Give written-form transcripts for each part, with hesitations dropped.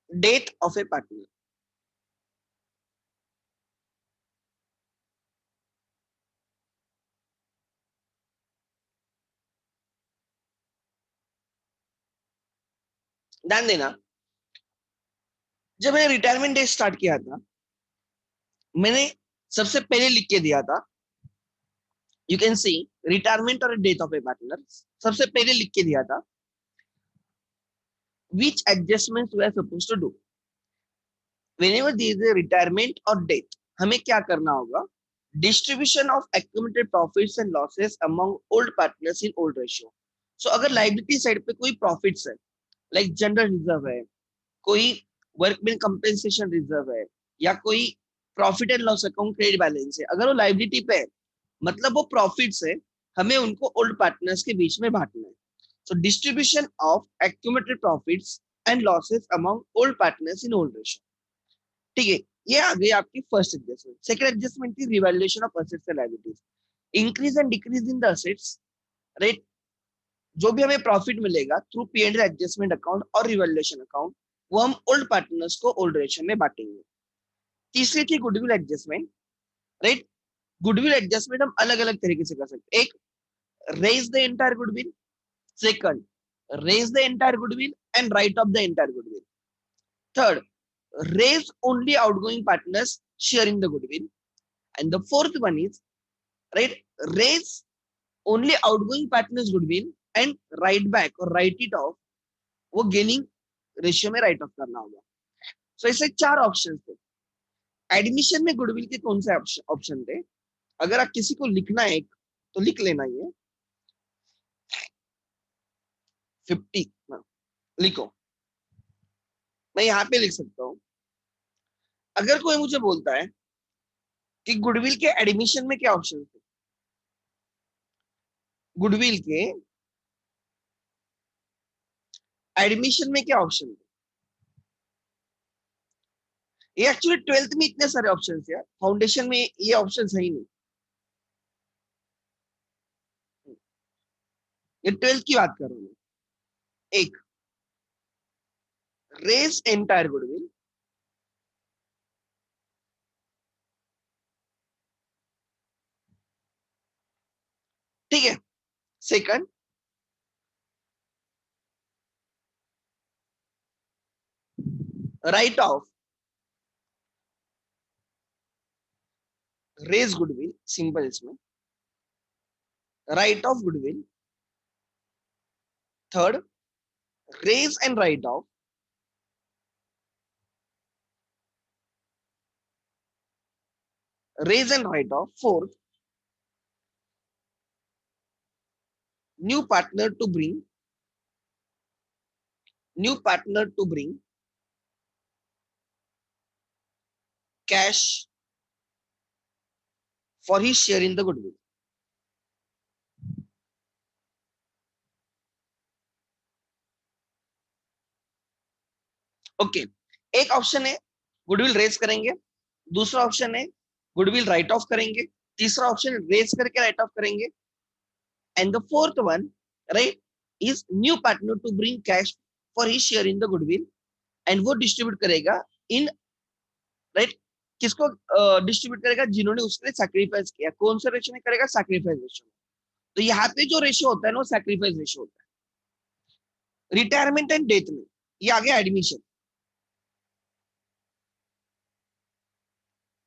Death of a partner. ध्यान देना, जब मैंने रिटायरमेंट डे स्टार्ट किया था, मैंने सबसे पहले लिख के दिया था, यू कैन सी रिटायरमेंट और डेथ ऑफ ए पार्टनर. सबसे पहले लिख के दिया था which adjustments we are supposed to do whenever there is a retirement or death. हमें क्या करना होगा? Distribution of accumulated profits and losses among old partners in old ratio. So अगर लाइबिलिटी साइड पे कोई प्रॉफिट्स है, लाइक जनरल रिजर्व है, कोई वर्कमैन कंपेंसेशन रिजर्व है, या कोई profit and loss account credit balance है, अगर वो लाइबिलिटी पे है, मतलब वो प्रॉफिट्स है, हमें उनको ओल्ड पार्टनर्स के बीच में बांटना है. So distribution of accumulated profits and losses among old partners in old ratio. ठीक है, ये आ गई आपकी first adjustment. Second adjustment is revaluation of assets and liabilities. Increase and decrease in the assets, right. जो भी हमें प्रॉफिट मिलेगा through P&L adjustment account और रिवैल्यूएशन अकाउंट, वो हम ओल्ड पार्टनर्स को ओल्ड रेशियो में बांटेंगे. तीसरी थी goodwill adjustment, right. Goodwill adjustment हम अलग अलग तरीके से कर सकते हैं. एक, raise the entire goodwill. Second, raise the entire goodwill and write off the entire goodwill. Third, raise only outgoing partners sharing the goodwill. And the fourth one is, right, raise only outgoing partners goodwill and write back or write it off. वो gaining ratio में right off करना होगा. सो ऐसे चार option थे. Admission में goodwill के कौन से ऑप्शन थे? अगर आप किसी को लिखना है तो लिख लेना, ये 50 लिखो. मैं यहाँ पे लिख सकता हूँ. अगर कोई मुझे बोलता है कि गुडविल के एडमिशन में क्या ऑप्शन थे, गुडविल के एडमिशन में क्या ऑप्शन थे, ये एक्चुअली 12th में इतने सारे ऑप्शन थे, फाउंडेशन में ये ऑप्शन है ही नहीं. ये 12th की बात कर रहा हूँ. एक, रेस एंटायर गुडविल. ठीक है. Second, write off, raise goodwill, simple इसमें, write off goodwill. Third, raise and write off. Raise and write off. Fourth, new partner to bring, new partner to bring cash for his share in the goodwill. Okay. एक option है goodwill raise करेंगे, दूसरा option है goodwill write off करेंगे, तीसरा option raise करके write off करेंगे, and the fourth one, right, is new partner to bring cash for his share in the goodwill, and वो डिस्ट्रीब्यूट करेगा इन, राइट, किसको डिस्ट्रीब्यूट करेगा? जिन्होंने उसके लिए सैक्रिफाइस किया. कौन सा रेशियो में करेगा? Sacrifice ratio. तो यहाँ पे जो रेशियो होता है ना, वो सैक्रिफाइस रेशियो होता है. रिटायरमेंट एंड डेथ में ये आ गया एडमिशन.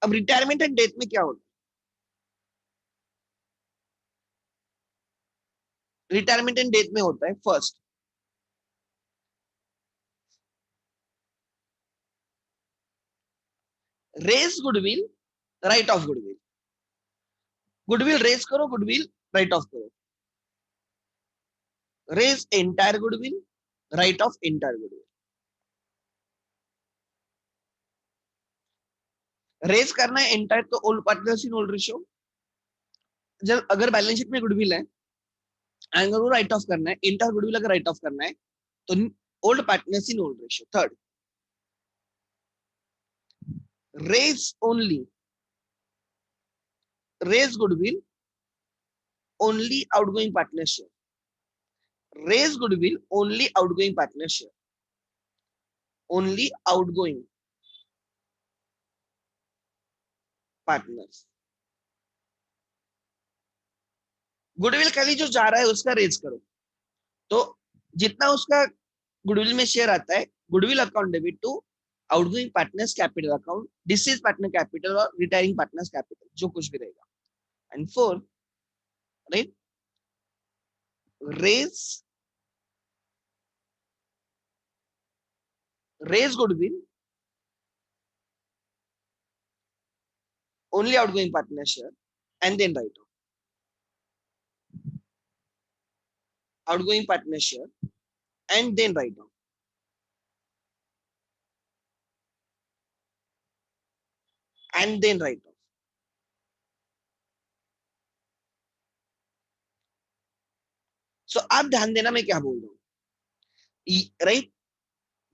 अब रिटायरमेंट एंड डेथ में क्या होता है? रिटायरमेंट एंड डेथ में होता है, first, raise goodwill, write off goodwill. Goodwill raise करो, गुडविल राइट ऑफ करो. Raise entire goodwill, write off entire goodwill. Raise करना है entire to old partners in old ratio. जब अगर बैलेंस शीट में गुडविल है, अगर वो राइट ऑफ करना है, एंटायर गुडविल अगर राइट ऑफ करना है, तो old partners in old ratio. Third, raise only, raise goodwill only outgoing partnership, raise goodwill only outgoing partnership. Only outgoing partners. Goodwill खाली जो जा रहा है उसका रेज करो, तो जितना उसका गुडविल में शेयर आता है, goodwill account debit to outgoing partners capital account, deceased partner capital और रिटायरिंग पार्टनर्स कैपिटल, जो कुछ भी रहेगा। And four, right, raise goodwill only outgoing partner share and then write off outgoing partner share and then write off and then write off। सो आप ध्यान देना मैं क्या बोल रहा हूँ, राइट।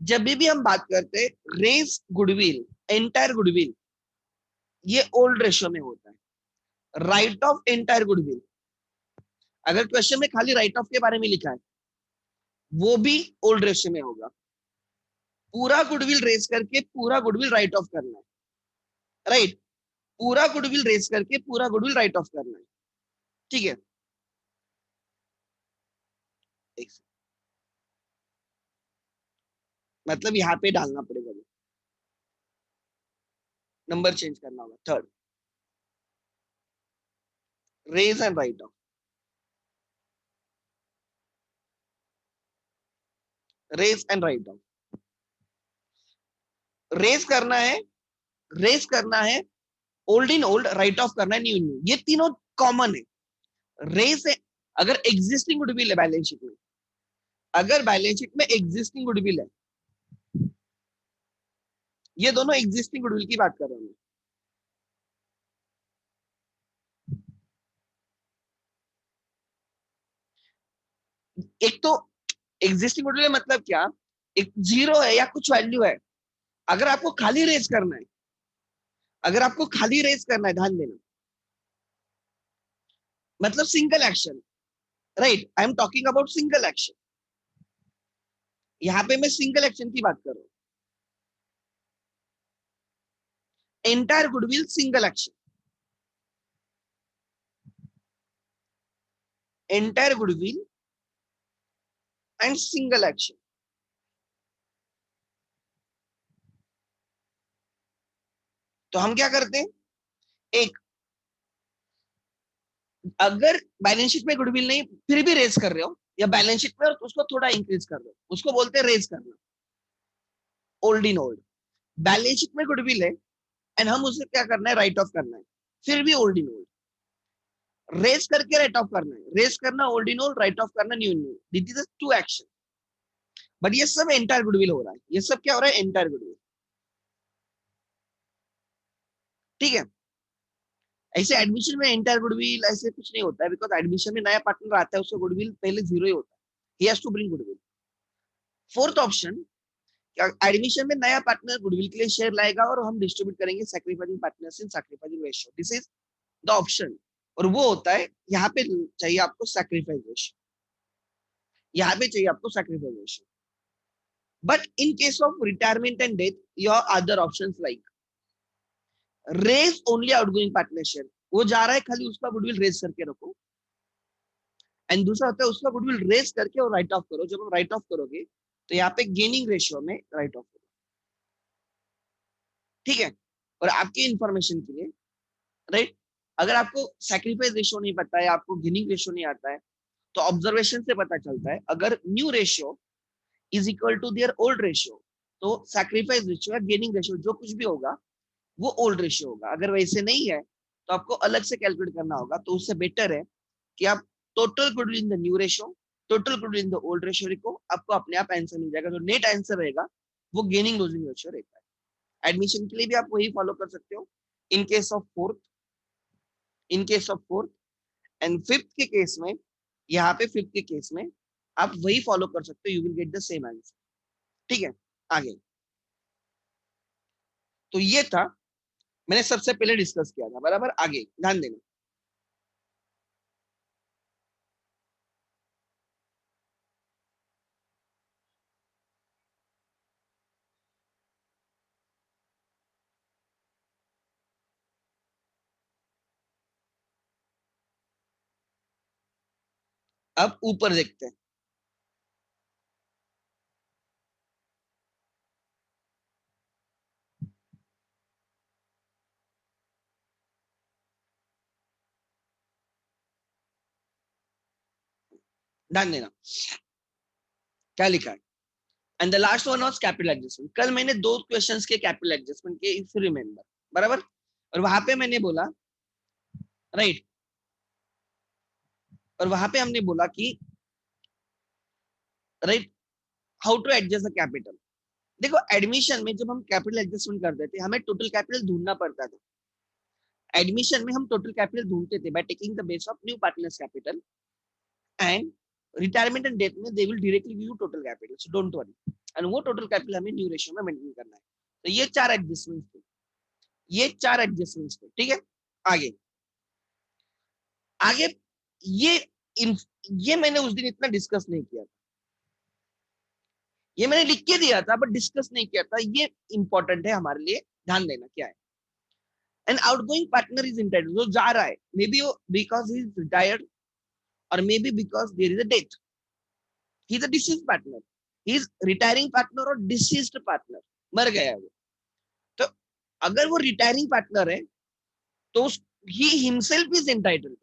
जब भी हम बात करते हैं रेज गुडविल, एंटायर गुडविल, ये ओल्ड रेशियो में होता है। राइट ऑफ एंटायर गुडविल, अगर क्वेश्चन में खाली राइट ऑफ के बारे में लिखा है, वो भी ओल्ड रेशियो में होगा। पूरा गुडविल रेज करके पूरा गुडविल राइट ऑफ करना है, राइट। पूरा गुडविल रेज करके पूरा गुडविल राइट ऑफ करना है, ठीक है। मतलब यहाँ पे डालना पड़ेगा, नंबर चेंज करना होगा। Third, raise and write off, raise and write off. Raise करना है, रेज करना है old in old, write off करना है न्यू इन न्यू, ये तीनों कॉमन है। रेज है अगर एग्जिस्टिंग गुडविल है बैलेंस शीट में, अगर बैलेंस शीट में एग्जिस्टिंग गुडविल है, ये दोनों एग्जिस्टिंग गुडविल की बात कर रहे हैं। एक तो एग्जिस्टिंग गुडविल मतलब क्या, एक जीरो है या कुछ वैल्यू है। अगर आपको खाली रेज करना है, अगर आपको खाली रेज करना है, ध्यान देना, मतलब single action, right, I am talking about single action. यहां पे मैं सिंगल एक्शन की बात कर रहा हूं। Entire goodwill single action, entire goodwill and single action. तो हम क्या करते हैं, एक, अगर बैलेंस शीट में गुडविल नहीं फिर भी रेज कर रहे हो, या बैलेंस शीट में और उसको थोड़ा इंक्रीज कर रहे हो, उसको बोलते हैं रेज करना, old in old. Balance sheet में गुडविल है एंड हम उसे क्या करना है, राइट ऑफ करना है, फिर भी ओल्ड इन ओल्ड। रेज करके राइट ऑफ करना है, रेज करना old in old, write off करना new in new, this is two action. But ये सब एंटायर गुडविल हो रहा है, ये सब क्या हो रहा है, एंटायर गुडविल, ठीक है। ऐसे एडमिशन में एंटायर गुडविल ऐसे कुछ नहीं होता है, बिकॉज एडमिशन में नया पार्टनर आता है, उसका गुडविल पहले जीरो ही होता है, he has to bring goodwill. Fourth option, admission में नया पार्टनर गुडविल के लिए शेयर लाएगा और हम डिस्ट्रीब्यूट करेंगे sacrificing partners in sacrificing ratio, this is the option. और वो होता है यहाँ पे चाहिए आपको सैक्रिफाइस रेशियो, यहाँ पे चाहिए आपको sacrifice ratio. But in case of retirement and death, your other options like raise only outgoing partnership, वो जा रहा है खाली उसका गुडविल रेज करके रखो। एंड दूसरा होता है उसका गुडविल रेज करके और राइट ऑफ करो। जब हम राइट ऑफ करोगे तो यहाँ पे गेनिंग रेशियो में राइट ऑफ करो, ठीक है। और आपकी इंफॉर्मेशन के लिए, राइट, अगर आपको सैक्रिफाइस रेशियो नहीं पता है, आपको गेनिंग रेशियो नहीं आता है, तो ऑब्जर्वेशन से पता चलता है अगर new ratio is equal to their old ratio, तो सैक्रिफाइस रेशियो या गेनिंग रेशियो जो कुछ भी होगा वो ओल्ड रेशियो होगा। अगर वैसे नहीं है तो आपको अलग से कैलकुलेट करना होगा। तो उससे बेटर है कि आप total goodwill in the new ratio, total goodwill in the old ratio लिखो, आपको अपने आप आंसर मिल जाएगा। जो नेट आंसर रहेगा वो गेनिंग लूजिंग रेशियो रहता है। एडमिशन के लिए भी आप वही फॉलो कर सकते हो इन case of fourth, in case of fourth and fifth के केस में, यहाँ पे फिफ्थ के केस में आप वही फॉलो कर सकते हो, you will get the same answer, ठीक है। आगे, तो ये था, मैंने सबसे पहले डिस्कस किया था, बराबर। आगे ध्यान देना, अब ऊपर देखते हैं। ध्यान देना क्या लिखा है। And the last one was capital adjustment. कल मैंने दो क्वेश्चंस के कैपिटल एडजस्टमेंट के, इफ यू रिमेंबर, बराबर। और वहां पे मैंने बोला, राइट, और वहां पे हमने बोला कि, right, how to adjust the capital. देखो एडमिशन में जब हम कैपिटल एडजस्टमेंट करते थे, हमें टोटल कैपिटल ढूंढना पड़ता था। एडमिशन में हम टोटल कैपिटल ढूंढते थे by taking the base of new partners capital, and retirement and death में they will directly give you total capital, so don't worry. And वो टोटल कैपिटल हमें न्यू रेशियो में मेंटेन करना है। तो ये चार एडजस्टमेंट्स थे, ये चार एडजस्टमेंट्स थे, ठीक है। आगे आगे ये इन, ये मैंने उस दिन इतना डिस्कस नहीं किया था, ये मैंने लिख के दिया था बट डिस्कस नहीं किया था। ये इंपॉर्टेंट है हमारे लिए, ध्यान देना क्या है। An outgoing partner is entitled, जो जा रहा है, maybe because he is retired, और maybe because there is a death, he is a deceased partner, he is retiring partner और डिसीज्ड पार्टनर, मर गया है वो। तो अगर वो रिटायरिंग पार्टनर है तो he himself is entitled,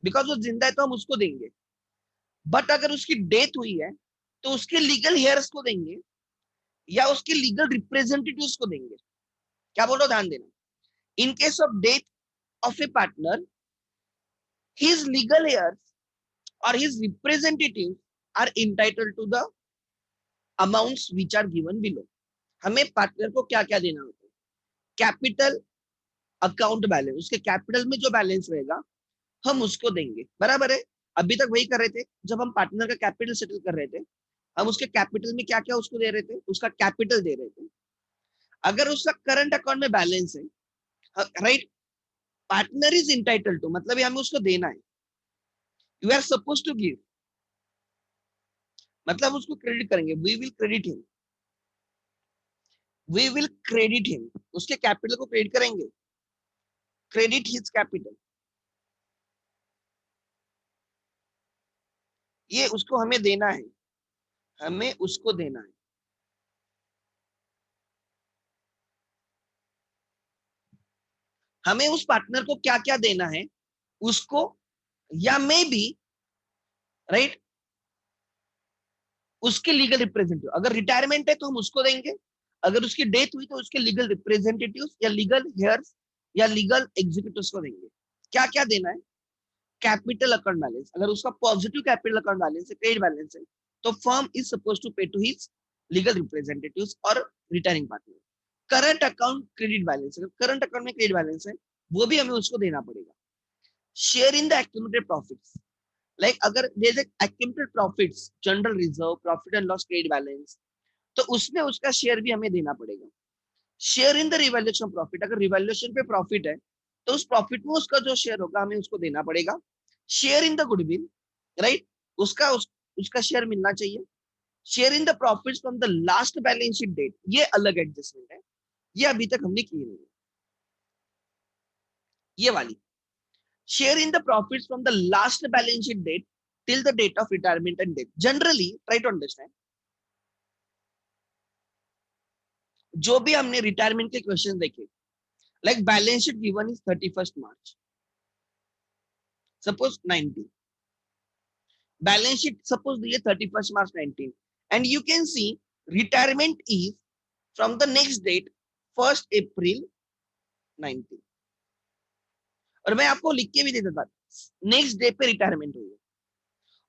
because वो जिंदा है तो हम उसको देंगे। बट अगर उसकी डेथ हुई है तो उसके लीगल हेयर्स को देंगे या उसके लीगल रिप्रेजेंटेटिव्स को देंगे। क्या बोल रहा हूं, ध्यान देना। In case of death of a partner, his legal heirs और his representatives are entitled to the amounts which are given below. हमें पार्टनर को क्या क्या देना होता है, कैपिटल, अकाउंट बैलेंस, उसके कैपिटल में जो बैलेंस रहेगा हम उसको देंगे, बराबर है। अभी तक वही कर रहे थे, जब हम पार्टनर का कैपिटल सेटल कर रहे थे, हम उसके कैपिटल में क्या क्या उसको दे रहे थे, उसका कैपिटल दे रहे थे। अगर उसका करंट अकाउंट में बैलेंस है, right, partner is entitled to, मतलब ये हमें उसको देना है, you are suppose to give, मतलब उसको क्रेडिट करेंगे, we will credit him, we will credit him, उसके कैपिटल को क्रेडिट करेंगे, क्रेडिट हिज कैपिटल, ये उसको हमें देना है, हमें उसको देना है। हमें उस पार्टनर को क्या क्या देना है उसको, या मे बी, राइट, उसके लीगल रिप्रेजेंटेटिव, अगर रिटायरमेंट है तो हम उसको देंगे, अगर उसकी डेथ हुई तो उसके लीगल रिप्रेजेंटेटिव या लीगल हेयर्स या लीगल एग्जीक्यूटिव्स को देंगे। क्या क्या देना है, कैपिटल अकाउंट बैलेंस, अगर उसका पॉजिटिव कैपिटल अकाउंट बैलेंस है, क्रेडिट बैलेंस है, तो firm is suppose to pay to his legal representatives और retiring partner. Current account credit balance, अगर करंट अकाउंट में क्रेडिट बैलेंस है, वो भी हमें उसको देना पड़ेगा। Share in the accumulated profits, like अगर there is accumulated profits, general reserve, profit and loss, credit balance, तो उसमें उसका शेयर भी हमें देना पड़ेगा। Share in the revaluation profit, अगर रिवैल्यूएशन पे प्रॉफिट है तो उस प्रॉफिट में उसका जो शेयर होगा हमें उसको देना पड़ेगा। Share in the goodwill, right, उसका शेयर मिलना चाहिए। Share in the profits from the last balance sheet date, ये अलग एडजस्टमेंट है, ये अभी तक हमने की नहीं है, ये वाली। Share in the profits from the last balance sheet date till the date of retirement and death. Generally try to understand, जो भी हमने रिटायरमेंट के क्वेश्चन देखे, like balance sheet given is 31st March, suppose 19, balance sheet suppose दी है 31st March 19, and you can see retirement is from the next date 1st April 19, और मैं आपको लिख के भी देता था नेक्स्ट डे पे रिटायरमेंट हुई है,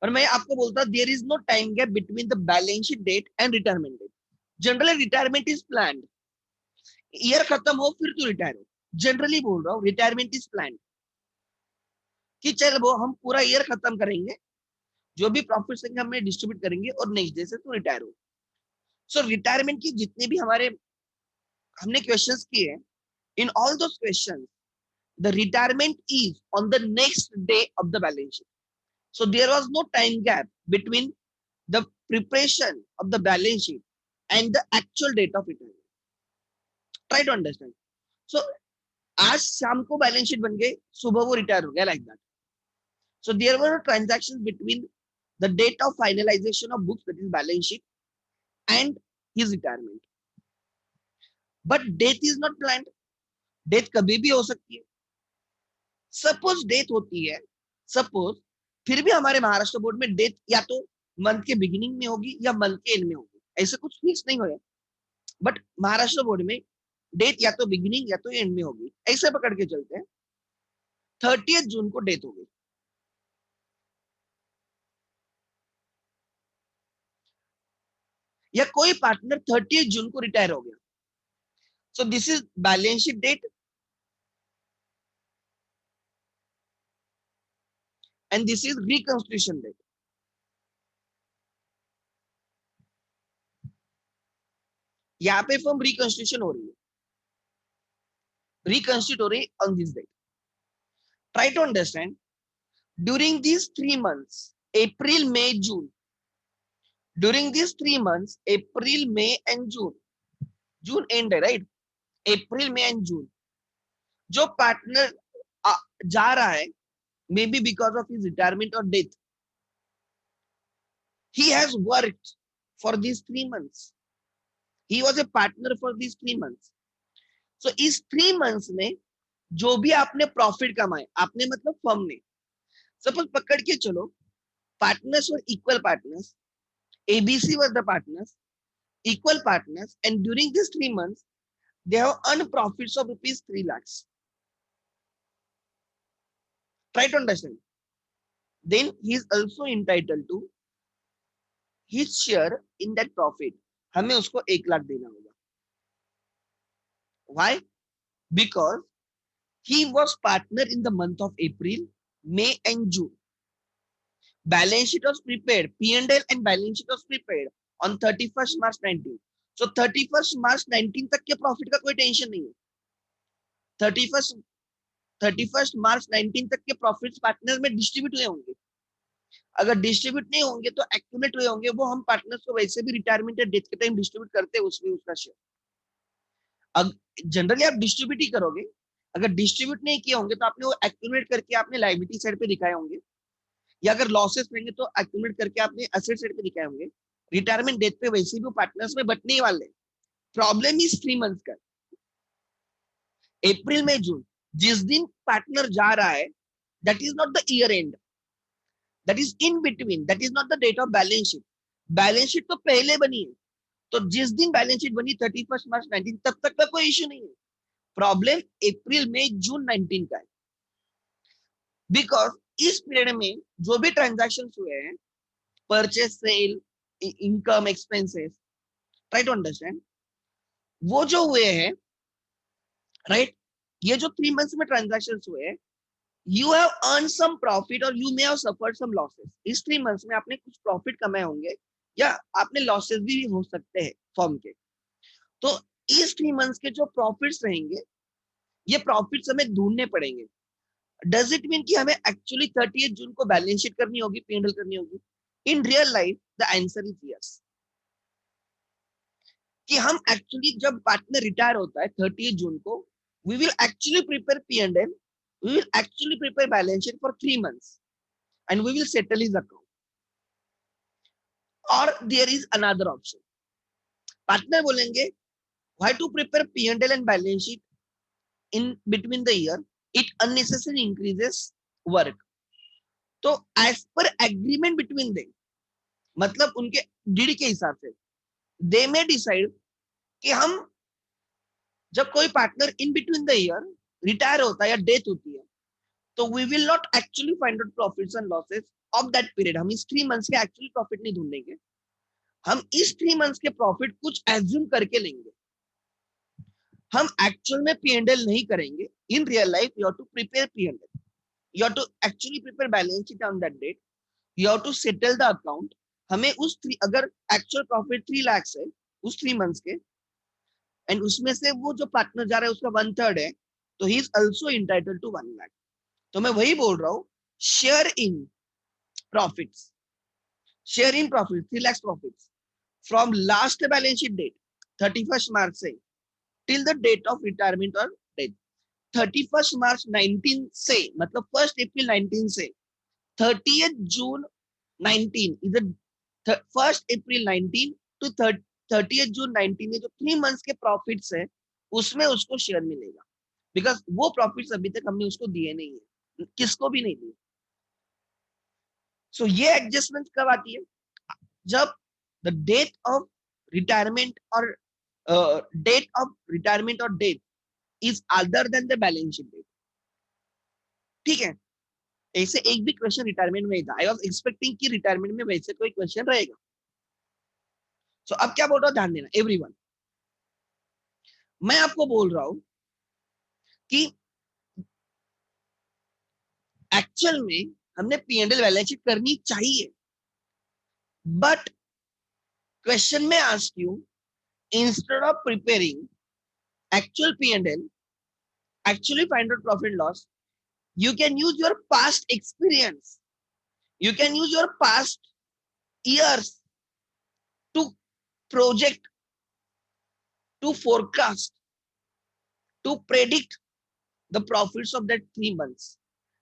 और मैं आपको बोलता there is no time gap between the balance sheet date and retirement date. Generally retirement is planned, year खत्म हो फिर तू रिटायर हो, जनरली बोल रहा हूँ, रिटायरमेंट इज प्लान्ड, कि चल वो हम पूरा ईयर खत्म करेंगे, जो भी प्रॉफिट हमें डिस्ट्रीब्यूट करेंगे और नेक्स्ट डे से तू रिटायर हो। सो रिटायरमेंट की जितने भी हमारे हमने क्वेश्चंस किए, in all those questions the retirement is on the next day of the balance sheet, so there was no time gap between the preparation of the balance sheet and the actual date of retirement. Try to understand. So आज शाम को balance sheet बन गई, सुबह वो retire हो गया, like that. So there were transactions between the date of finalization of books, that is balance sheet, and his retirement. But death is not planned. Death कभी भी हो सकती है. सपोज डेथ होती है, सपोज, फिर भी हमारे महाराष्ट्र बोर्ड में डेथ या तो मंथ के बिगिनिंग में होगी या मंथ के एंड में होगी, ऐसे कुछ फिक्स नहीं हो रहा. बट महाराष्ट्र बोर्ड में डेट या तो बिगिनिंग या तो एंड में होगी, ऐसे पकड़ के चलते हैं. 30 जून को डेथ हो गई, या कोई पार्टनर 30 जून को रिटायर हो गया. So this is balance sheet date and this is reconstitution date. यहाँ पे फॉर्म रिकंस्टिट्यूशन हो रही है, रिकंस्टिट्यूट हो रही है on this date. Try to understand during these 3 months, April, May, June, during these 3 months, April, May and June end है, right? April, May and June, जो पार्टनर जा रहा है, maybe because of his retirement और death, he has worked for these 3 months, he was a partner for these 3 months. So इस 3 months में जो भी आपने प्रॉफिट कमाए, आपने मतलब फर्म ने, सपोज पकड़ के चलो, partners were equal partners, ABC was the partners, equal partners, and during these 3 months, they have earned profits of rupees 3 lakhs. Try to understand. Then he is also entitled to his share in that profit. हमें उसको 1 लाख देना होगा. Why? Because he was partner in the month of April, May, and June. Balance sheet was prepared, P&L and balance sheet was prepared on 31st March 19. So 31st March 19 तक के profit का कोई tension नहीं है. 31st March 19 तक के profits partner में distribute हुए होंगे. अगर डिस्ट्रीब्यूट नहीं होंगे तो एक्यूमुलेट हुए होंगे, वो हम पार्टनर्स को वैसे भी रिटायरमेंट या डेथ के टाइम डिस्ट्रीब्यूट करते हैं, उसमें उसका शेयर. अब जनरली आप डिस्ट्रीब्यूट ही करोगे. अगर डिस्ट्रीब्यूट नहीं किए होंगे तो आपने वो एक्यूमुलेट करके आपने लायबिलिटी साइड पे दिखाए होंगे, या अगर लॉसेस रहेंगे तो एक्यूमुलेट करके आपने एसेट साइड पे दिखाए होंगे. रिटायरमेंट डेथ पे वैसे भी पार्टनर्स में बटने वाले. प्रॉब्लम इज 3 मंथ्स का, अप्रैल में जून, जिस दिन पार्टनर जा रहा है, that is not the year end, that is in between, that is not the date of balance sheet. Balance sheet तो पहले बनी है, तो जिस दिन बैलेंस शीट बनी 31st मार्च 19 तब तक का कोई इश्यू नहीं है. प्रॉब्लम अप्रैल में जून 19 का है, बिकॉज इस पीरियड में जो भी ट्रांजैक्शन हुए हैं, purchase, sale, income, expenses, try to understand, वो जो हुए हैं, राइट, ये जो 3 मंथ्स में ट्रांजैक्शन हुए हैं, you have earn some profit और you may have suffered some losses. इस 3 मंथ्स में आपने कुछ प्रॉफिट कमाए होंगे या आपने लॉसेस भी हो सकते हैं फर्म के. तो इस 3 मंथ्स के जो प्रॉफिट्स रहेंगे, ये प्रॉफिट्स हमें ढूंढने पड़ेंगे. डज इट मीन कि हमें एक्चुअली 30 जून को बैलेंस शीट करनी होगी, P&L करनी होगी? इन real life the answer is yes. कि हम एक्चुअली जब पार्टनर रिटायर होता है 30 जून को, we will actually prepare P&L, we will actually prepare balance sheet for 3 months and we will settle his account. Or there is another option. Partner बोलेंगे, why to prepare P&L and balance sheet in between the year? It unnecessarily increases work. तो as per agreement between them, मतलब उनके deed के हिसाब से, they may decide कि हम जब कोई partner in between the year retire होता है या डेथ होती है, तो we will not actually find out profits and losses of that period. हम इस 3 मंथ्स के एक्चुअली प्रॉफिट नहीं ढूंढेंगे, हम इस 3 मंथ्स के प्रॉफिट कुछ एज्यूम करके लेंगे. हम एक्चुअल में P&L नहीं करेंगे. In real life you have to prepare P&L, you have to actually prepare balance sheet on that date, you have to settle the account. हमें उस अगर एक्चुअल प्रॉफिट 3 लाख है उस 3 मंथ्स के, एंड उसमें से वो जो पार्टनर जा रहा है उसका 1/3 है, तो he is also entitled to 1 lakh. तो मैं वही बोल रहा हूँ, share in profits, share in profit 3 lakh profits from last balance sheet date 31st March से till the date of retirement और डेथ. 31st मार्च 19 से मतलब 1st अप्रैल 19 से 30th June 19 इधर 1st April 19 to 30th June 19 ये जो 3 मंथ्स के profits है उसमें उसको शेयर मिलेगा, बिकॉज वो प्रॉफिट्स अभी तक हमने उसको दिए नहीं है, किसको भी नहीं दिए। सो ये एडजस्टमेंट कब आती है? जब द डेट ऑफ रिटायरमेंट और date is other than the balance sheet date. ठीक है, ऐसे एक भी क्वेश्चन रिटायरमेंट में था, आई वाज एक्सपेक्टिंग कि रिटायरमेंट में वैसे कोई क्वेश्चन रहेगा। सो अब क्या बोल रहा हूँ, ध्यान देना एवरीवन, मैं आपको बोल रहा हूं कि एक्चुअल में हमने P&L बैलेंस शीट करनी चाहिए, बट क्वेश्चन में ask you, instead of preparing actual P&L, actually find out profit loss, you can use your past experience, you can use your past years to project, to forecast, to predict the profits of that 3 months।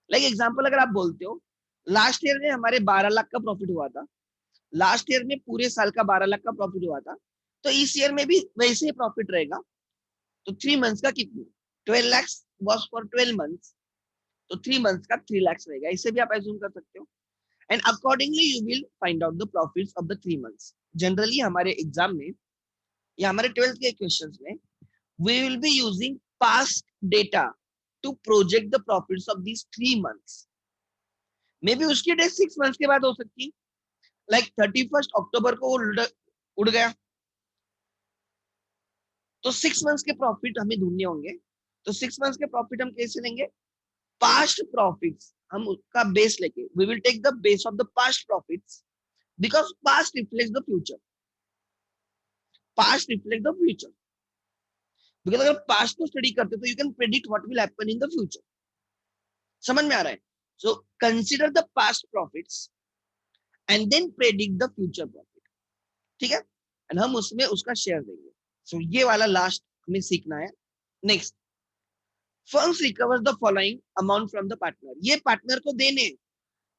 Like example अगर आप बोलते हो last year में हमारे 12 लाख का profit हुआ था, last year में पूरे साल का 12 लाख का प्रॉफिट हुआ था, तो इस ईयर में भी वैसे ही प्रॉफिट रहेगा। तो 3 मंथ्स का कितना, 12 lakhs वॉज फॉर 12 मंथ्स, तो 3 मंथ्स का 3 lakhs रहेगा, इसे भी आप एज्यूम कर सकते हो। And accordingly you will find out the profits of the 3 months. Generally हमारे एग्जाम में या हमारे 12th के क्वेश्चंस में we will be using past data to project the profits of these 3 months। May be उसकी डेट 6 मंथ्स के बाद हो सकती है, लाइक 31st अक्टूबर को उड़ गया, तो 6 मंथ्स के प्रॉफिट हमें ढूंढने होंगे। तो 6 मंथ्स के प्रॉफिट हम कैसे लेंगे, पास्ट प्रॉफिट्स हम उसका बेस लेके, we will take the base of the past profits, because past reflect the future, past reflect the future, because अगर पास्ट को स्टडी करते तो you can predict what will happen in the future. समझ में आ रहा है? So consider the past profits and then predict the future profit. ठीक है, एंड हम उसमें उसका शेयर देंगे। सो ये वाला लास्ट हमें सीखना है। Next, firms recover the following amount from the partner. ये पार्टनर को देने,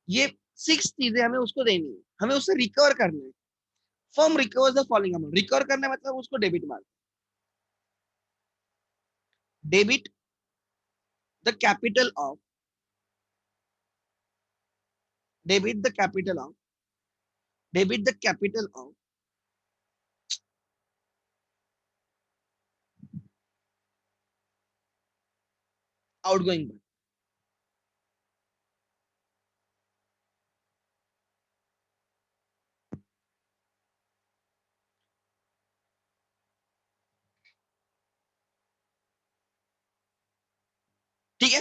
ये 6 चीजें हमें उसको देनी है, हमें उससे रिकवर करना है। Firm recover the following amount, recover करना मतलब उसको डेबिट मार, debit the capital of, debit the capital of, debit the capital of outgoing. ठीक है,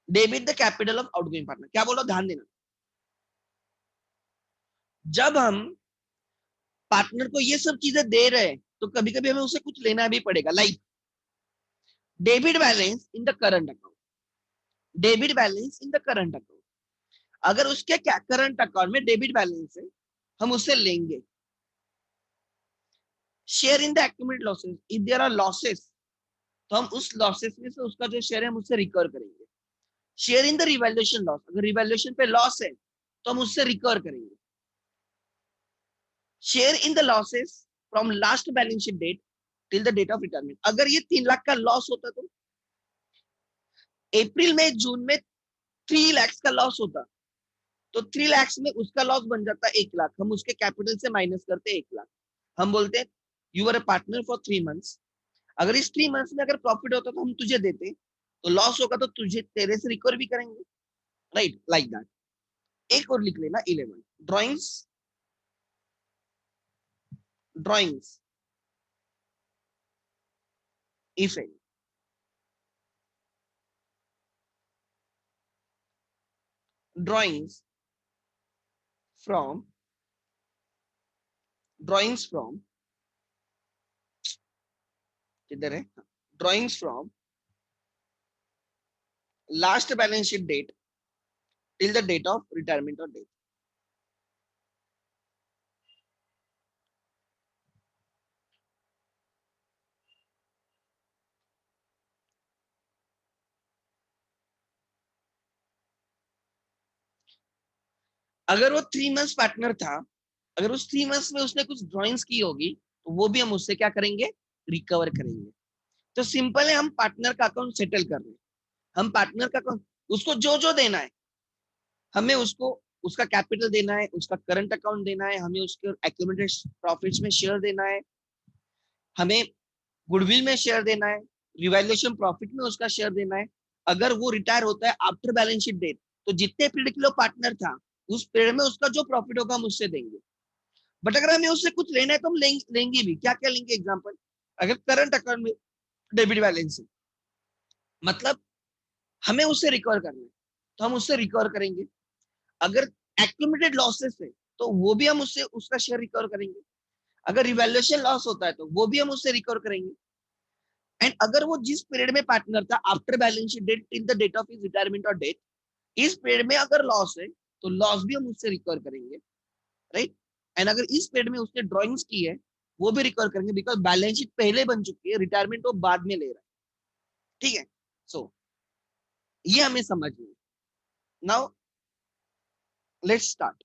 debit the capital of outgoing partner. क्या बोलो, ध्यान देना, जब हम पार्टनर को ये सब चीजें दे रहे हैं तो कभी कभी हमें उसे कुछ लेना भी पड़ेगा, like debit balance in the current account, debit balance in the current account. अगर उसके क्या करंट अकाउंट में डेबिट बैलेंस है, हम उससे लेंगे। Share in the accumulated losses, if there are losses तो हम उस लॉसेस में से उसका जो शेयर है हम उससे रिकवर करेंगे। Share in the revaluation loss, अगर रिवैल्यूएशन पे लॉस है तो हम उससे रिकवर करेंगे। Share in the losses from last balance sheet date till the date of retirement, अगर ये 3 लाख का लॉस होता तो अप्रैल में जून में 3 lakhs का लॉस होता, तो 3 lakhs में उसका लॉस बन जाता 1 लाख, हम उसके कैपिटल से माइनस करते 1 लाख, हम बोलते हैं you are a partner for 3 months. अगर इस 3 मंथ्स में अगर प्रॉफिट होता तो हम तुझे देते, तो लॉस होगा तो तुझे तेरे से रिकवर भी करेंगे, राइट, लाइक दैट। एक और लिख लेना 11, drawings, drawings if any, drawings from, drawings from, किधर है, drawings from last balance sheet date till the date of retirement और डेथ। अगर वो 3 मंथ्स पार्टनर था, अगर उस 3 मंथ्स में उसने कुछ ड्रॉइंग्स की होगी तो वो भी हम उससे क्या करेंगे, रिकवर करेंगे। तो सिंपल है, हम पार्टनर का अकाउंट सेटल कर रहे हैं। हम पार्टनर का अकाउंट, उसको जो जो देना है, हमें उसको उसका कैपिटल देना है, उसका करंट अकाउंट देना है, हमें उसके एक्यूमुलेटेड प्रॉफिट्स में शेयर देना है, हमें गुडविल में शेयर देना है, रिवैल्यूएशन प्रॉफिट में उसका शेयर देना है। अगर वो रिटायर होता है आफ्टर बैलेंस शीट डेट, तो जितने पीरियड के लिए पार्टनर था उस पीरियड में उसका जो प्रॉफिट होगा हम उससे देंगे। बट अगर हमें उससे कुछ लेना है तो हम लेंगे भी। क्या क्या लेंगे? एग्जाम्पल, अगर करंट अकाउंट में डेबिट बैलेंस है, मतलब हमें उससे रिकवर करना है, तो हम उससे रिकवर करेंगे। अगर एक्यूमुलेटेड लॉसेस है तो वो भी हम उससे उसका शेयर रिकवर करेंगे। अगर रिवैल्यूएशन लॉस होता है तो वो भी हम उससे रिकवर करेंगे। एंड अगर वो जिस पीरियड में पार्टनर था after balance sheet date till the date of his retirement और डेथ, इस पीरियड में अगर लॉस है तो लॉस भी हम उससे रिकवर करेंगे, राइट। एंड अगर इस पीरियड में उसने ड्रॉइंग्स की है वो भी रिकवर करेंगे, बिकॉज बैलेंस शीट पहले बन चुकी है, रिटायरमेंट वो बाद में ले रहा है। ठीक है, सो ये हमें समझना है। Now let's start.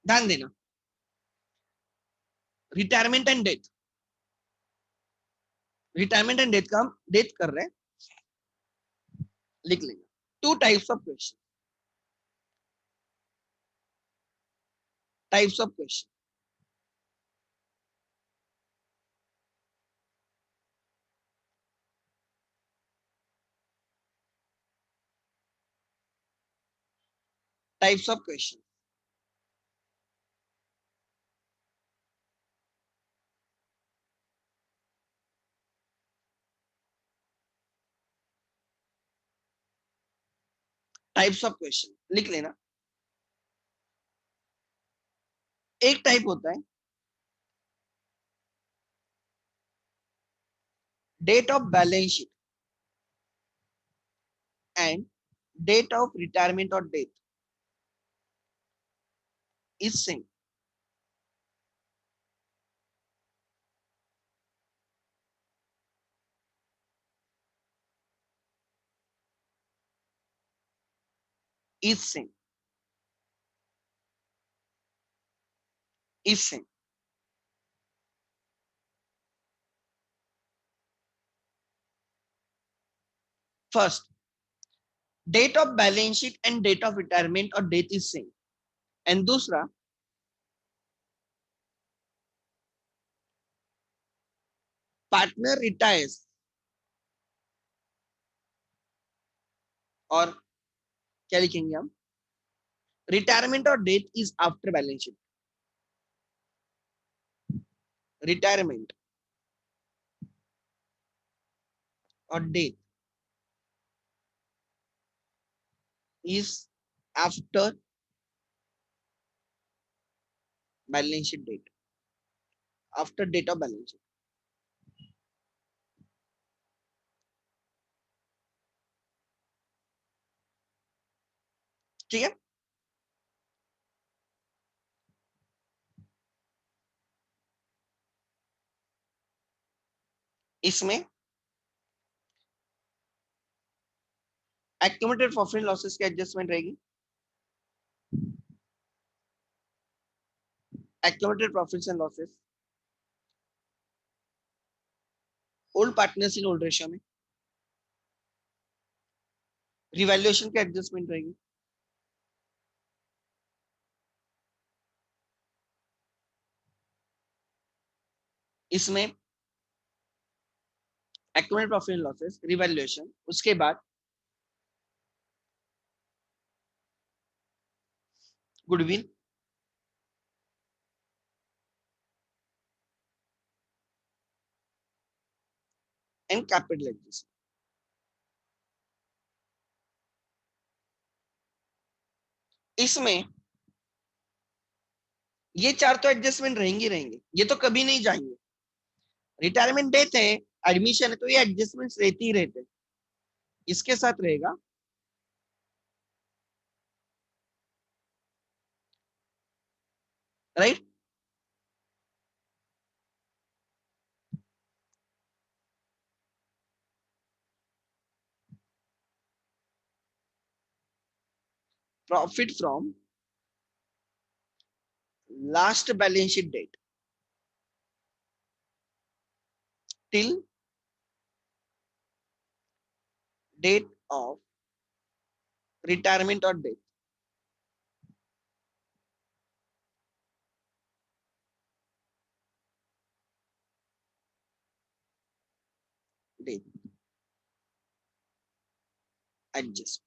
ध्यान देना, retirement and death, retirement and death का हम डेथ कर रहे हैं, लिख लेंगे। Two types of question, types of question. Types of question, types of question लिख लेना। एक टाइप होता है date of balance sheet and date of retirement और death is same. Is same, is same. First, date of balance sheet and date of retirement और death is same. And दूसरा, partner retires और क्या लिखेंगे हम, retirement और death is after balance sheet. Retirement और death is after balance sheet date, after date of balance sheet. ठीक है, इसमें एक्यूमुलेटेड प्रॉफिट लॉसेस की एडजस्टमेंट रहेगी, accumulated profits and losses, old partners in old ratio में revaluation की adjustment रहेगी, इसमें accumulated profit and losses, revaluation, उसके बाद गुडविल एंड कैपिटल एडजस्टमेंट। इसमें ये चार तो एडजस्टमेंट रहेंगी रहेंगे, ये तो कभी नहीं जाएंगे। रिटायरमेंट डेथ है, एडमिशन है, तो ये एडजस्टमेंट रहती ही रहते हैं। इसके साथ रहेगा right. profit from last balance sheet date till date of retirement or death. Date adjust.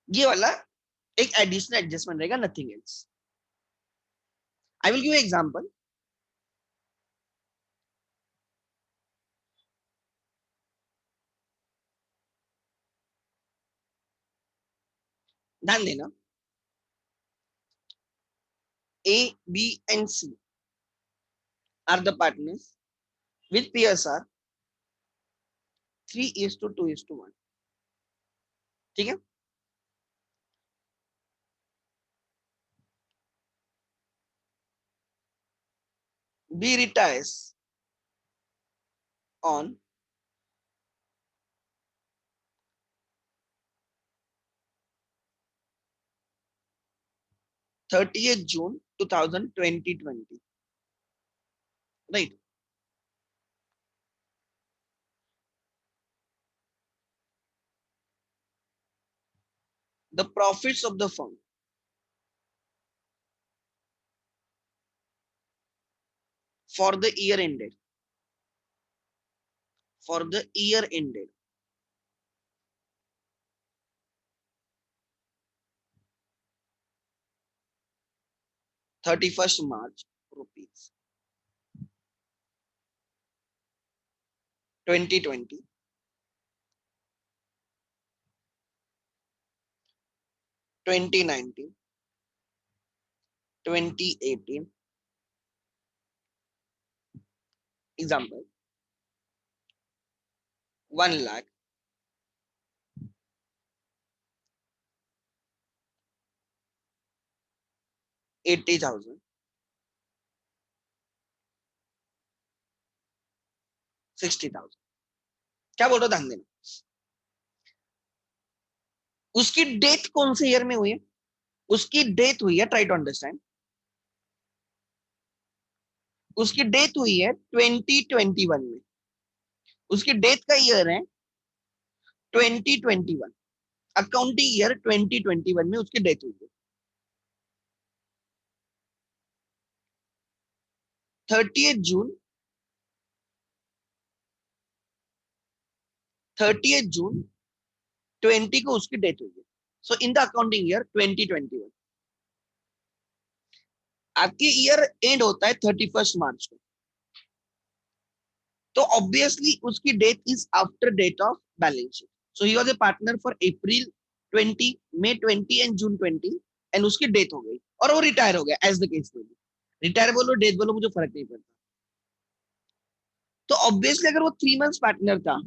ये वाला एक एडिशनल एडजस्टमेंट रहेगा, nothing else. I will give example. ध्यान देना. A, B and C are the partners with PSR 3:2:1. ठीक है. B retires on 30th June 2020. Right. The profits of the firm for the year ended. For the year ended. 31st March rupees 2020, 2019, 2018. Example, 1 lakh, 80,000, 60,000. क्या बोल रहा ध्यान देना. उसकी death कौन से ईयर में हुई है? उसकी डेथ हुई है, ट्राई टू अंडरस्टैंड. उसकी डेथ हुई है 2021 में. उसकी डेथ का ईयर है 2021. अकाउंटिंग ईयर 2021 में उसकी डेथ हुई है. 30th June 20 को उसकी डेथ हुई है. सो इन द अकाउंटिंग ईयर 2021. आपकी ईयर एंड होता है 31st मार्च को. तो ऑब्वियसली उसकी death is after date of balance sheet. So he was a partner for April 20, May 20 and June 20, and उसकी डेथ हो गई और वो रिटायर हो गया. एज द केस में रिटायर बोलो डेथ बोलो मुझे फर्क नहीं पड़ता. तो ऑब्वियसली अगर वो 3 मंथ्स पार्टनर था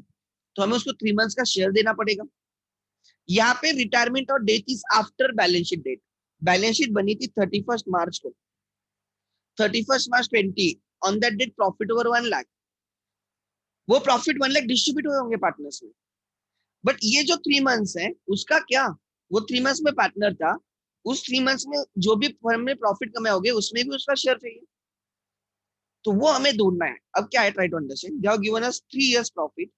तो हमें उसको 3 मंथ्स का शेयर देना पड़ेगा. यहाँ पे रिटायरमेंट और death is after balance sheet date. Balance sheet बनी थी 31st मार्च को. 31st March 20, on that date profit over 1 lakh. वो प्रॉफिट 1 लाख डिस्ट्रीब्यूट हुए होंगे पार्टनर्स में. बट ये जो 3 मंथ्स है उसका क्या, वो 3 मंथ्स में पार्टनर था. उस 3 मंथ्स में जो भी फर्म में प्रॉफिट कमाए होंगे उसमें भी उसका शेयर चाहिए. तो वो हमें ढूंढना है. अब क्या है, try to understand. They have given us 3 years profit.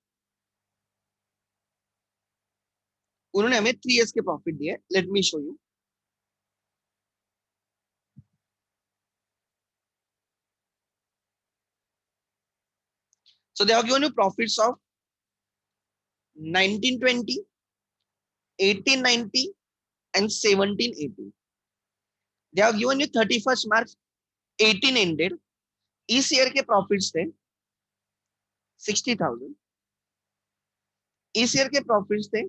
उन्होंने हमें 3 years के प्रॉफिट दिए. Let me show you. So they have given you profits of 1920, 1890 and 1780. They have given you 31st March 18 ended. इस ईयर के profits थे 60,000. इस year के profits थे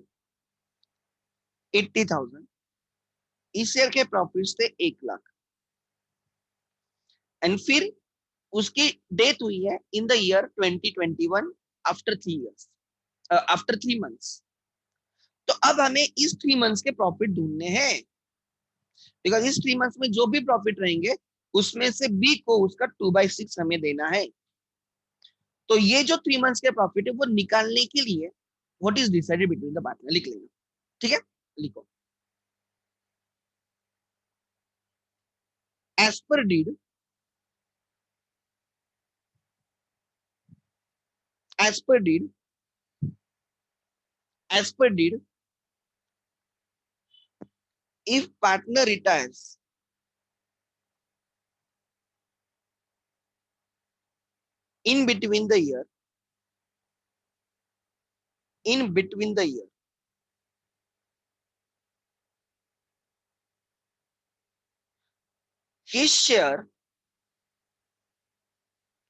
80,000. इस ईयर के प्रॉफिट्स थे 1 लाख. एंड फिर उसकी डेथ हुई है in the year 2021 after 3 years, after 3 months. तो अब हमें इस 3 months के प्रॉफिट ढूंढने हैं. बिकॉज इस 3 months में जो भी प्रॉफिट रहेंगे उसमें से बी को उसका 2/6 हमें देना है. तो ये जो 3 months के प्रॉफिट है वो निकालने के लिए what is decided between the partner लिख लेना. ठीक है, लिखो as per deed, as per deed, as per deed, if partner retires in between the year, in between the year, his share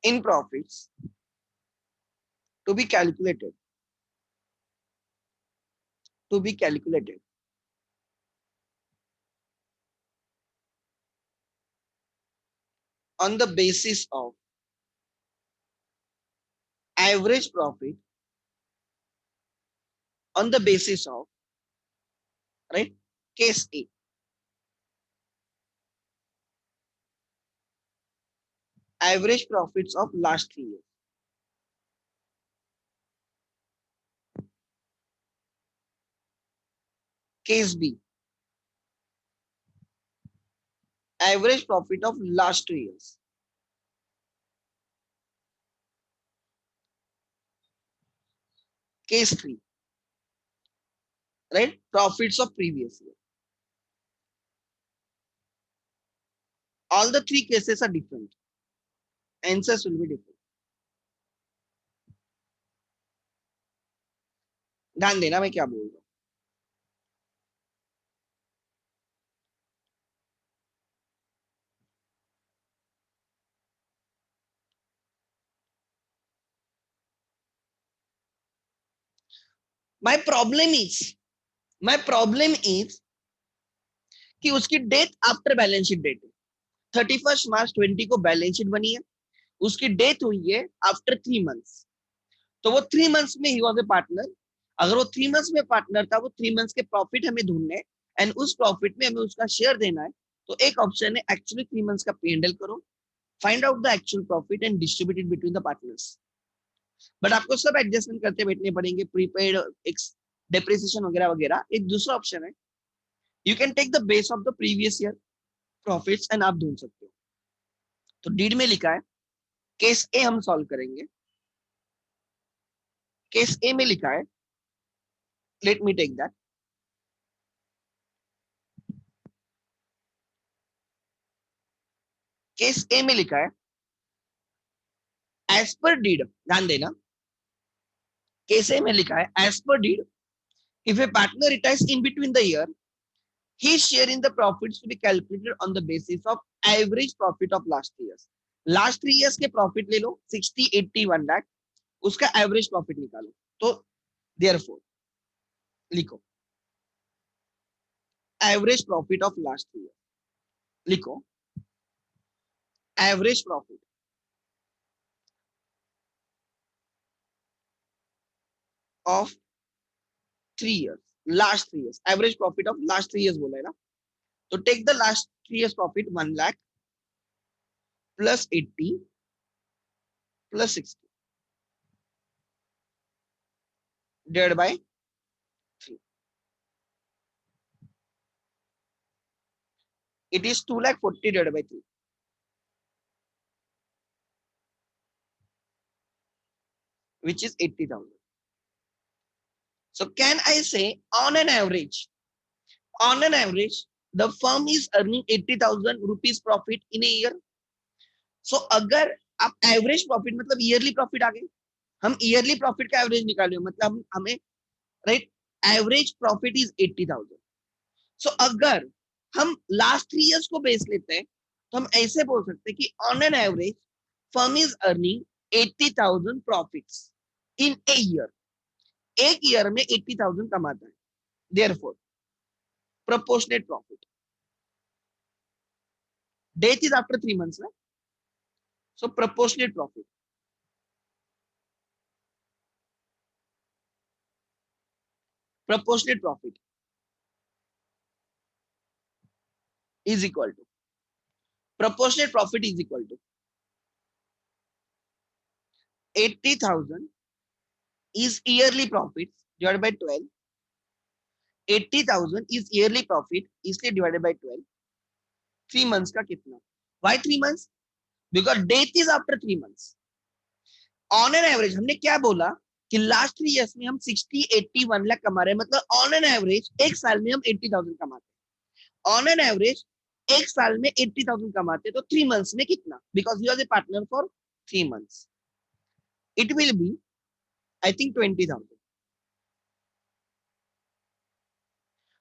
in profits to be calculated, to be calculated on the basis of average profit, on the basis of, right, case A, average profits of last 3 years, case B, average profit of last 2 years, case 3, right, profits of previous year. All the three cases are different, answers will be different. ध्यान देना मैं क्या बोल रहा हूँ. My problem is कि उसकी death after balance sheet date है. 31 मार्च 20 को बैलेंस शीट बनी है, उसकी डेथ हुई है आफ्टर 3 मंथ्स. तो वो 3 मंथ्स में ही वॉज ए पार्टनर. अगर वो 3 मंथ्स में पार्टनर था, वो 3 मंथ्स के प्रॉफिट हमें ढूंढने एंड उस प्रॉफिट में हमें उसका शेयर देना है. तो एक ऑप्शन है एक्चुअली 3 मंथ्स का पे एंडल करो, find out the actual profit and distribute it between the partners. But आपको सब एडजस्टमेंट करते बैठने पड़ेंगे, प्रीपेड, डेप्रिसिएशन वगैरह वगैरह. एक दूसरा ऑप्शन है, you can take the base of the previous year profits and आप ढूंढ सकते हो. तो डीड में लिखा है, केस ए हम सॉल्व करेंगे. केस ए में लिखा है, let me take that. Case A में लिखा है एज पर डीड, ध्यान देना. केस ए में लिखा है as per deed, if a partner retires in between the year, his share in the profits to be calculated on the basis of average profit of last 3 years. Last 3 years के profit ले लो, 60, 80, 1 लाख, उसका average profit निकालो. तो therefore लिखो average profit of last 3 years, लिखो average profit of 3 years, last 3 years, average profit of last 3 years बोला है ना. तो take the last 3 years profit 1 lakh plus 80 plus 60 divide by 3. It is 2,40,000 divided by 3, which is 80,000. So can I say on an average, the firm is earning 80,000 rupees profit in a year. So अगर आप average profit मतलब yearly profit आ गए, हम yearly profit का average निकाले, मतलब हमें, right, average profit is 80,000. सो अगर हम लास्ट 3 years को बेस लेते हैं, तो हम ऐसे बोल सकते हैं कि on an average firm is earning 80,000 profits in a year. एक ईयर में 80,000 कमाता है. Therefore proportionate profit, death is after 3 months, right? So proportionate profit, proportionate profit is equal to, proportionate profit is equal to 80,000 is yearly profits divided by 12 80,000 is yearly profit, इसलिए divided by 12, 3 months का कितना? Why 3 months? Because death is after 3 months. On an average हमने क्या बोला कि last 3 years में हम 60, 80, 1 लाख कमा रहे हैं, मतलब ऑन एन एवरेज एक साल में हम 80,000 कमाते हैं। ऑन एन एवरेज एक साल में 80,000 कमाते हैं, तो 3 मंथ्स में कितना? Because you are the partner for 3 months, it will be I think 20,000।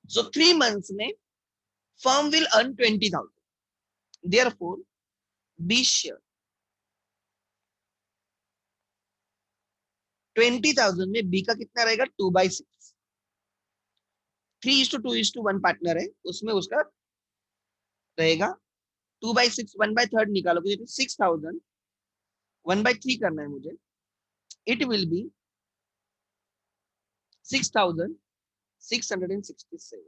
So 3 months में firm will earn 20,000. Therefore, B share 20,000 में B का कितना रहेगा? 2/6। 3:2:1 पार्टनर है, उसमें उसका रहेगा 2/6, 1/3 निकालोगे तो 6,000, 1/3 करना है मुझे, इट विल बी 6,667।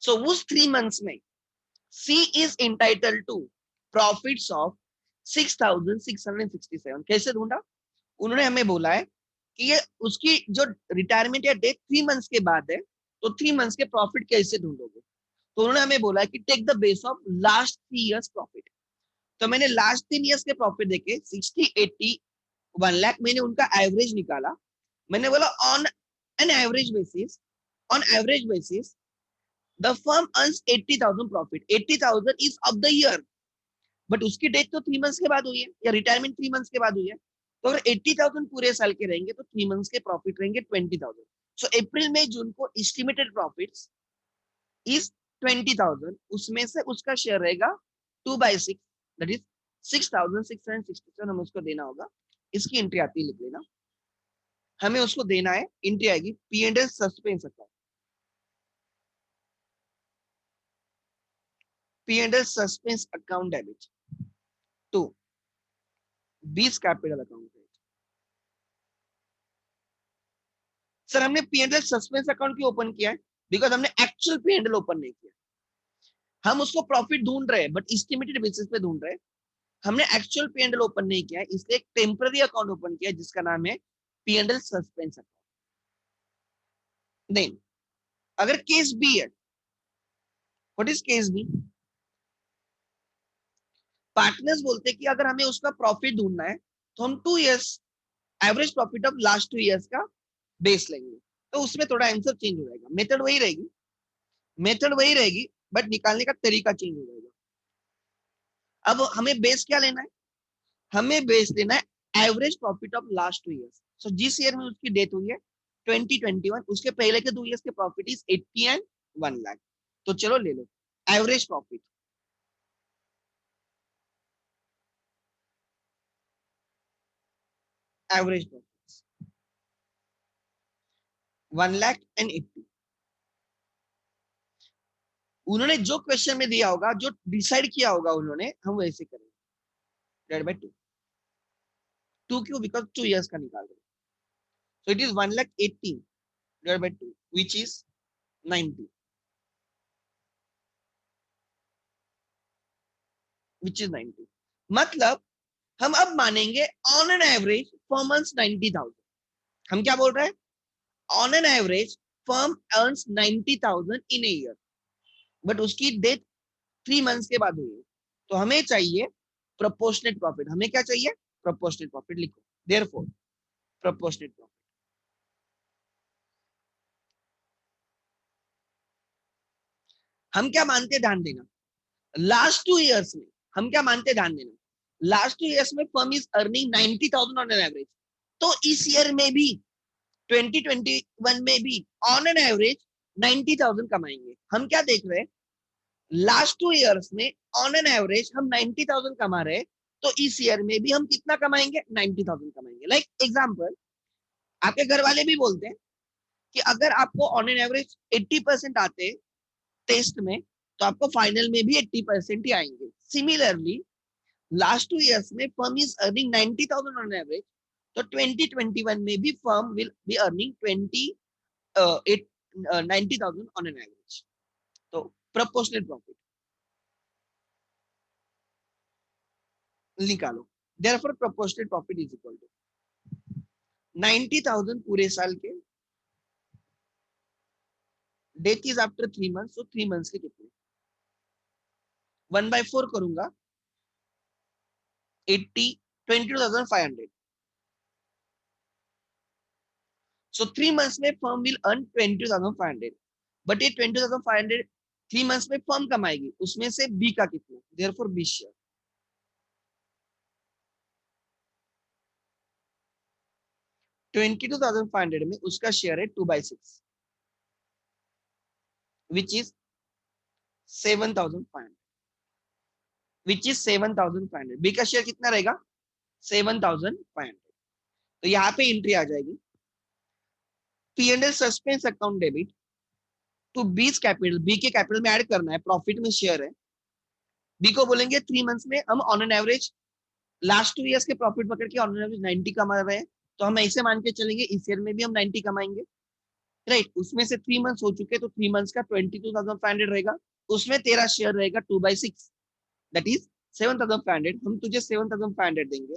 सो उस 3 मंथ्स में C is entitled to profits of 6,667। कैसे ढूंढा? उन्होंने हमें बोला है कि ये उसकी जो रिटायरमेंट या डेथ 3 मंथ्स के बाद है, तो 3 मंथ्स के प्रॉफिट कैसे ढूंढोगे? तो उन्होंने हमें बोला है कि take the base of last 3 years profit. तो मैंने लास्ट 3 इयर्स के प्रॉफिट देखे 60, 80, 1 लाख, मैंने उनका एवरेज निकाला। मैंने बोला on an average basis, on average basis the firm earns 80,000 profit. 80,000 is of the year, but उसकी डेथ तो 3 मंथ्स के बाद हुई है, या रिटायरमेंट 3 मंथ्स के बाद हुई है। तो अगर 80,000 पूरे साल के रहेंगे तो 3 मंथ्स के प्रॉफिट रहेंगे 20,000। सो अप्रैल मई जून को एस्टिमेटेड प्रॉफिट्स इज 20,000, उसमें से उसका शेयर रहेगा 2/6, दैट इज 6,667। हमें उसको देना होगा, इसकी एंट्री आती है, लिख लेना। हमें उसको देना है, एंट्री आएगी P&L suspense account, P&L suspense account debit to B's capital account. Sir हमने P&L सस्पेंस अकाउंट क्यों ओपन किया है? बिकॉज हमने एक्चुअल P&L ओपन नहीं किया, हम उसको प्रॉफिट ढूंढ रहे हैं बट एस्टिमेटेड बेसिस पे ढूंढ रहे हैं। हमने एक्चुअल P&L ओपन नहीं किया है, इसलिए एक टेम्पररी अकाउंट ओपन किया जिसका नाम है P&L सस्पेंस अकाउंट। देन अगर केस बी है, what is case B? Partners बोलते हैं कि अगर हमें उसका प्रॉफिट ढूंढना है तो हम 2 years average profit of last 2 years का बेस लेंगे। तो उसमें थोड़ा आंसर चेंज हो जाएगा, मेथड वही रहेगी, मेथड वही रहेगी, बट निकालने का तरीका चेंज हो जाएगा। अब हमें बेस क्या लेना है? हमें बेस लेना है average profit of last 2 years. So जिस ईयर में उसकी डेथ हुई है 2021, उसके पहले के 2 इयर्स के प्रॉफिट इज 80 एंड 1 लाख। तो चलो ले लो average profit, average profit 1 lakh and 80। उन्होंने जो क्वेश्चन में दिया होगा, जो डिसाइड किया होगा उन्होंने, हम वैसे करेंगे, डिवाइड बाय 2। 2 क्यों? बिकॉज 2 इयर्स का निकाल रहे हैं। So it is 1,80,000 divide by 2 which is 90, which is 90। मतलब हम अब मानेंगे on an average firm earns 90,000। हम क्या बोल रहे हैं? On an average firm earns 90,000 in a year, but उसकी डेथ 3 मंथ्स के बाद हुई है। तो हमें चाहिए प्रोपोर्शनेट प्रॉफिट। हमें क्या चाहिए? प्रोपोर्शनेट प्रॉफिट लिखो, देयरफॉर प्रोपोर्शनेट प्रॉफिट। हम क्या मानते हैं? ध्यान देना, लास्ट 2 इयर्स में हम क्या मानते हैं? ध्यान देना, लास्ट 2 इयर्स में firm is earning 90,000 on an average. तो इस ईयर में भी 2021 में भी ऑन एन एवरेज 90,000 कमाएंगे। हम क्या देख रहे हैं? लास्ट 2 इयर्स में ऑन एन एवरेज हम 90,000 कमा रहे हैं, तो इस ईयर में भी हम कितना कमाएंगे? 90,000 कमाएंगे। लाइक एग्जांपल, आपके घर वाले भी बोलते हैं कि अगर आपको ऑन एन एवरेज 80% आते टेस्ट में, तो आपको फाइनल में भी 80% ही आएंगे। सिमिलरली लास्ट 2 इयर्स में firm is earning 90,000 on average, तो 2021 में भी firm will be earning 90,000 on an average. तो प्रोपोर्शनल प्रॉफिट निकालो, therefore proportional profit is equal to 90,000 पूरे साल के डेथ इज आफ्टर 3 मंथ्स, तो 3 मंथ्स के कितने, 1/4 करूंगा, 80, 22,500. So 3 months में firm will earn 22,500. बट ये 22,500 3 months में फर्म कमाएगी, उसमें से बी का कितना, देयरफॉर बी शेयर 22,500 में उसका शेयर है 2/6 which is 7,500, which is 7,500. B का शेयर कितना रहेगा, 7,500. तो यहाँ पे एंट्री आ जाएगी, P&L suspense account debit to B's capital, B के कैपिटल में ऐड करना है, प्रॉफिट में शेयर है. बी को बोलेंगे 3 मंथ्स में हम on an average last 2 years के प्रॉफिट पकड़ के ऑन एन एवरेज 90 कमा रहे हैं, तो हम ऐसे मान के चलेंगे इस ईयर में भी हम 90 कमाएंगे, राइट. उसमें से 3 मंथ्स हो चुके, तो 3 मंथ्स का 22,500 रहेगा, उसमें तेरा शेयर रहेगा 2/6, दैट इज 7,500. हम तुझे 7,500 देंगे,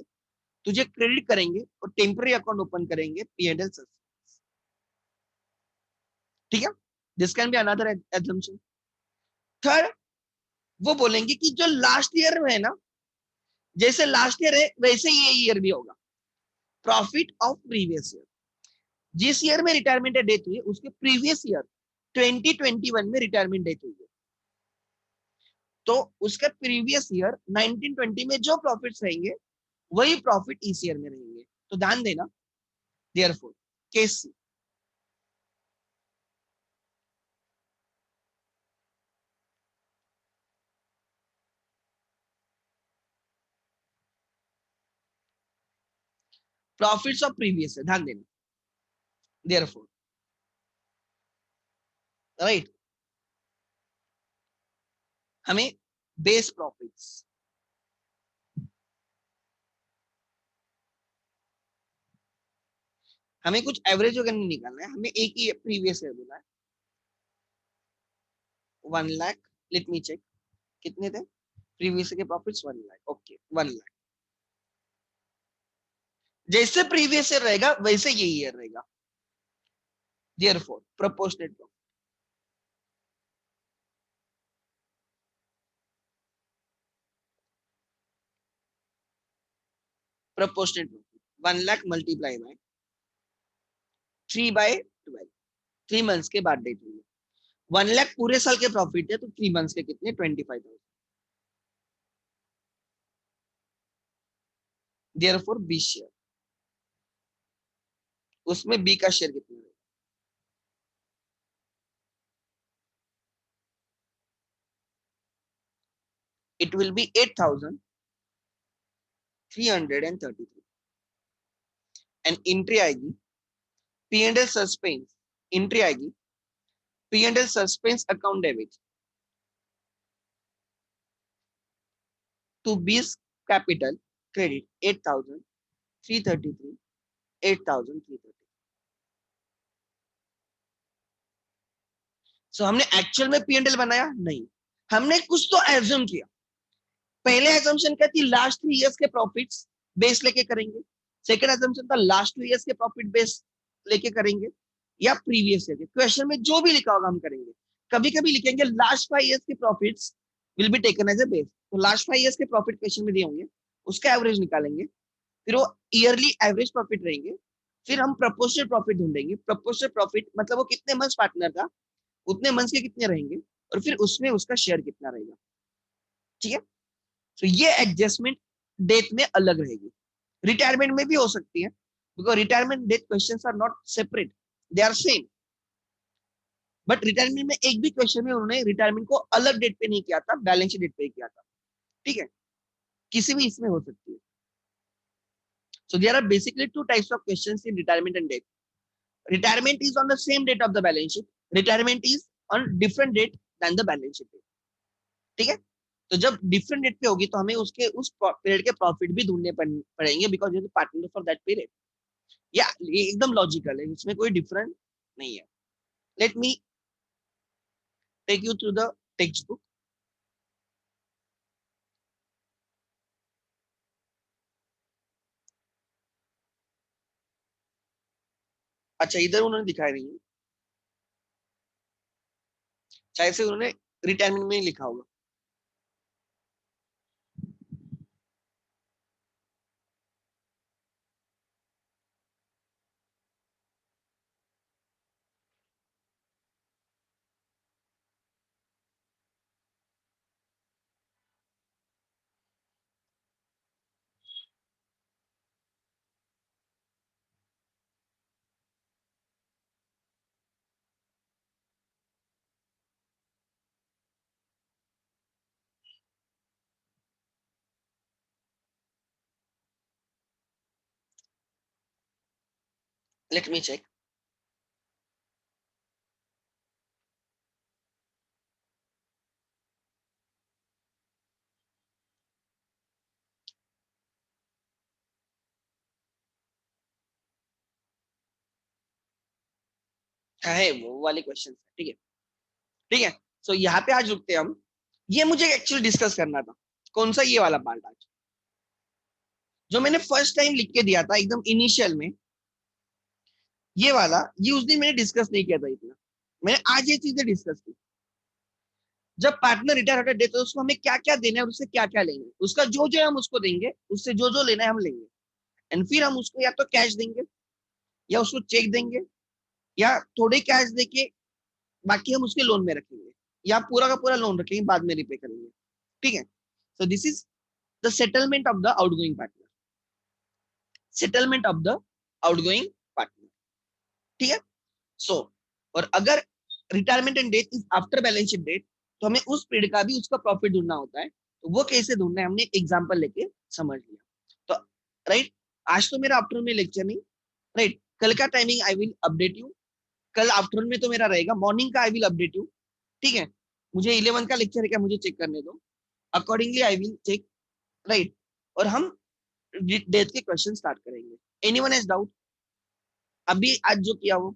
तुझे क्रेडिट करेंगे और टेम्पररी अकाउंट ओपन करेंगे P&L. ठीक है, this can be another assumption. Third, वो बोलेंगे कि जो लास्ट ईयर में है ना, जैसे लास्ट ईयर है वैसे ये ईयर भी होगा, प्रॉफिट ऑफ प्रीवियस ईयर. जिस ईयर में रिटायरमेंट डेथ हुई उसके प्रीवियस ईयर 2021 में रिटायरमेंट डेथ हुई है, तो उसके प्रीवियस ईयर 1920 में जो प्रॉफिट्स रहेंगे वही प्रॉफिट इस ईयर में रहेंगे. तो ध्यान देना, therefore case C, profits of previous year, ध्यान देना, देयरफॉर, राइट. हमें बेस प्रॉफिट्स, हमें कुछ एवरेज वगैरह नहीं निकालना है, हमें एक ही प्रीवियस ईयर बोला है. 1 लाख, लेट मी चेक कितने थे प्रीवियस के प्रॉफिट्स, 1 लाख. ओके, 1 लाख. जैसे प्रीवियस ईयर रहेगा वैसे ये ईयर रहेगा, therefore proportionate profit, proportionate profit 1 lakh multiply by 3/12, 3 months के बाद डेट हुई है. 1 लाख पूरे साल के प्रॉफिट है, तो 3 मंथ्स के कितने, 25,000, देयरफॉर बी शेयर, उसमें बी का शेयर कितना है, it will be 8,333. And entry आएगी P&L सस्पेंस, एंट्री आएगी P&L suspense account debit to B's capital credit 8,333, 8,333. So हमने एक्चुअल में P&L बनाया नहीं, हमने कुछ तो एज्यूम किया. पहले एजम्पशन क्या थी, लास्ट 3 इयर्स के प्रॉफिट्स बेस लेके करेंगे. सेकंड एजम्पशन था लास्ट 2 इयर्स के प्रॉफिट बेस लेके करेंगे, या प्रीवियस ईयर के. क्वेश्चन में जो भी लिखा होगा हम करेंगे. कभी कभी लिखेंगे लास्ट 5 इयर्स के profits will be taken as a base, तो लास्ट 5 इयर्स के प्रॉफिट क्वेश्चन में दिए होंगे, उसका एवरेज निकालेंगे, फिर वो ईयरली एवरेज प्रॉफिट रहेंगे. फिर हम प्रोपोर्शनल प्रॉफिट ढूंढेंगे, प्रोपोर्शनल प्रॉफिट मतलब वो कितने मंथ्स पार्टनर था, उतने मंथ्स के कितने रहेंगे, और फिर उसमें उसका शेयर कितना रहेगा. ठीक है, तो ये एडजस्टमेंट डेथ में अलग रहेगी, रिटायरमेंट में भी हो सकती है, because retirement death questions are not separate, they are same. But retirement में एक भी क्वेश्चन में उन्होंने रिटायरमेंट को अलग डेट पे नहीं किया था, बैलेंस शीट डेट पे किया था. ठीक है, किसी भी इसमें हो सकती है. So there are basically two types of questions in retirement and death. Retirement is on the same date of the balance sheet, retirement is on different date than the balance sheet. ठीक है, तो जब different date पे होगी तो हमें उसके उस पीरियड के प्रॉफिट भी ढूंढने पड़ेंगे, because you partner for that period. या ये एकदम लॉजिकल है, इसमें कोई डिफरेंट नहीं है. Let me take you through the text book. अच्छा, इधर उन्होंने दिखाया नहीं है. शायद से उन्होंने रिटायरमेंट में ही लिखा होगा। Let me check. है वो वाले क्वेश्चन, ठीक है। ठीक है, सो यहाँ पे आज रुकते हैं हम। ये मुझे एक्चुअली डिस्कस करना था, कौन सा, ये वाला पार्ट आज जो मैंने फर्स्ट टाइम लिख के दिया था एकदम इनिशियल में, ये वाला, ये उस दिन मैंने डिस्कस नहीं किया था इतना। मैंने आज ये चीजें डिस्कस की। जब पार्टनर रिटायर होता है डेथ, तो उसको हमें क्या क्या देना है और उससे क्या क्या लेंगे, उसका जो जो है हम उसको देंगे, उससे जो जो लेना है हम लेंगे। एंड फिर हम उसको या तो कैश देंगे, या उसको चेक देंगे, या थोड़े कैश देके बाकी हम उसके लोन में रखेंगे, या पूरा का पूरा लोन रखेंगे, बाद में रिपे करेंगे। ठीक है, so this is the settlement of the outgoing partner. Settlement of the outgoing partner. ठीक है, सो और अगर retirement and death is after balance sheet date, तो हमें उस पीरियड का भी उसका प्रॉफिट ढूंढना होता है। तो वो कैसे ढूंढना है, हमने एक एग्जांपल लेके समझ लिया। तो राइट, आज तो मेरा आफ्टरनून में लेक्चर नहीं, राइट, कल का timing I will update you. कल आफ्टरनून में तो मेरा रहेगा, मॉर्निंग का आई विल अपडेट यू। ठीक है, मुझे 11 का लेक्चर है क्या, मुझे चेक करने दो, accordingly I will check. Right, और हम डेथ के क्वेश्चन स्टार्ट करेंगे। एनीवन हैज डाउट अभी आज जो किया वो?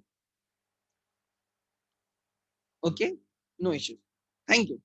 Okay, no issue, thank you.